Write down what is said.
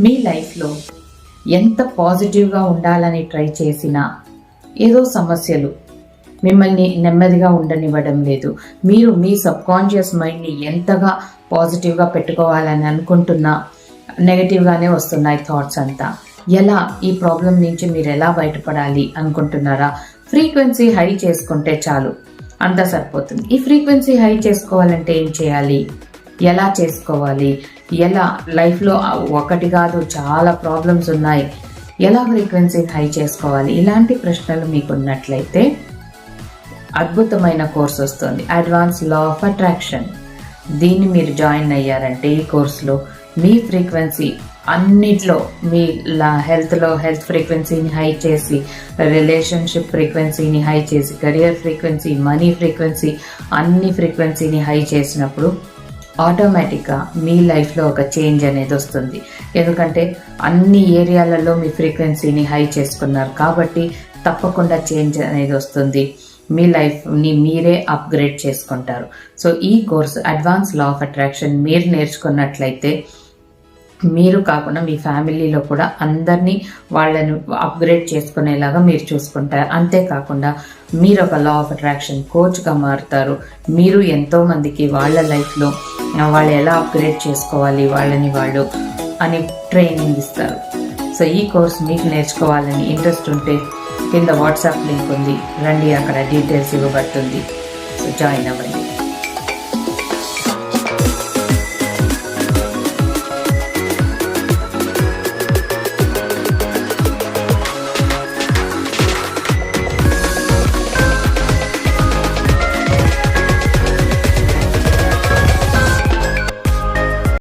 మీ లైఫ్లో ఎంత పాజిటివ్గా ఉండాలని ట్రై చేసినా ఏదో సమస్యలు మిమ్మల్ని నెమ్మదిగా ఉండనివ్వడం లేదు. మీరు మీ సబ్కాన్షియస్ మైండ్ని ఎంతగా పాజిటివ్గా పెట్టుకోవాలని అనుకుంటున్నా నెగటివ్గానే వస్తున్నాయి థాట్స్ అంతా. ఎలా ఈ ప్రాబ్లం నుంచి మీరు ఎలా బయటపడాలి అనుకుంటున్నారా? ఫ్రీక్వెన్సీ హై చేసుకుంటే చాలు, అంతా సరిపోతుంది. ఈ ఫ్రీక్వెన్సీ హై చేసుకోవాలంటే ఏం చేయాలి, ఎలా చేసుకోవాలి, ఎలా లైఫ్లో ఒకటి కాదు చాలా ప్రాబ్లమ్స్ ఉన్నాయి, ఎలా ఫ్రీక్వెన్సీ హై చేసుకోవాలి, ఇలాంటి ప్రశ్నలు మీకు ఉన్నట్లయితే అద్భుతమైన కోర్స్ వస్తుంది, అడ్వాన్స్ లా ఆఫ్ అట్రాక్షన్. దీన్ని మీరు జాయిన్ అయ్యారంటే ఈ కోర్సులో మీ ఫ్రీక్వెన్సీ అన్నిట్లో మీ హెల్త్ ఫ్రీక్వెన్సీని హై చేసి, రిలేషన్షిప్ ఫ్రీక్వెన్సీని హై చేసి, కెరియర్ ఫ్రీక్వెన్సీ, మనీ ఫ్రీక్వెన్సీ, అన్ని ఫ్రీక్వెన్సీని హై చేసినప్పుడు ఆటోమేటిక్గా మీ లైఫ్లో ఒక చేంజ్ అనేది వస్తుంది. ఎందుకంటే అన్ని ఏరియాలలో మీ ఫ్రీక్వెన్సీని హై చేసుకున్నారు కాబట్టి తప్పకుండా చేంజ్ అనేది వస్తుంది. మీ లైఫ్ని మీరే అప్గ్రేడ్ చేసుకుంటారు. సో ఈ course advance law of attraction మీరు నేర్చుకున్నట్లయితే మీరు కాకుండా మీ ఫ్యామిలీలో కూడా అందరినీ వాళ్ళని అప్గ్రేడ్ చేసుకునేలాగా మీరు చూసుకుంటారు. అంతేకాకుండా మీరు ఒక లా ఆఫ్ అట్రాక్షన్ కోచ్గా మారుతారు. మీరు ఎంతోమందికి వాళ్ళ లైఫ్లో వాళ్ళు ఎలా అప్గ్రేడ్ చేసుకోవాలి వాళ్ళని వాళ్ళు అని ట్రైనింగ్ ఇస్తారు. సో ఈ కోర్స్ మీకు నేర్చుకోవాలని ఇంట్రెస్ట్ ఉంటే కింద వాట్సాప్ లింక్ ఉంది, రండి, అక్కడ డీటెయిల్స్ ఇవ్వబడుతుంది. సో జాయిన్ అవ్వండి.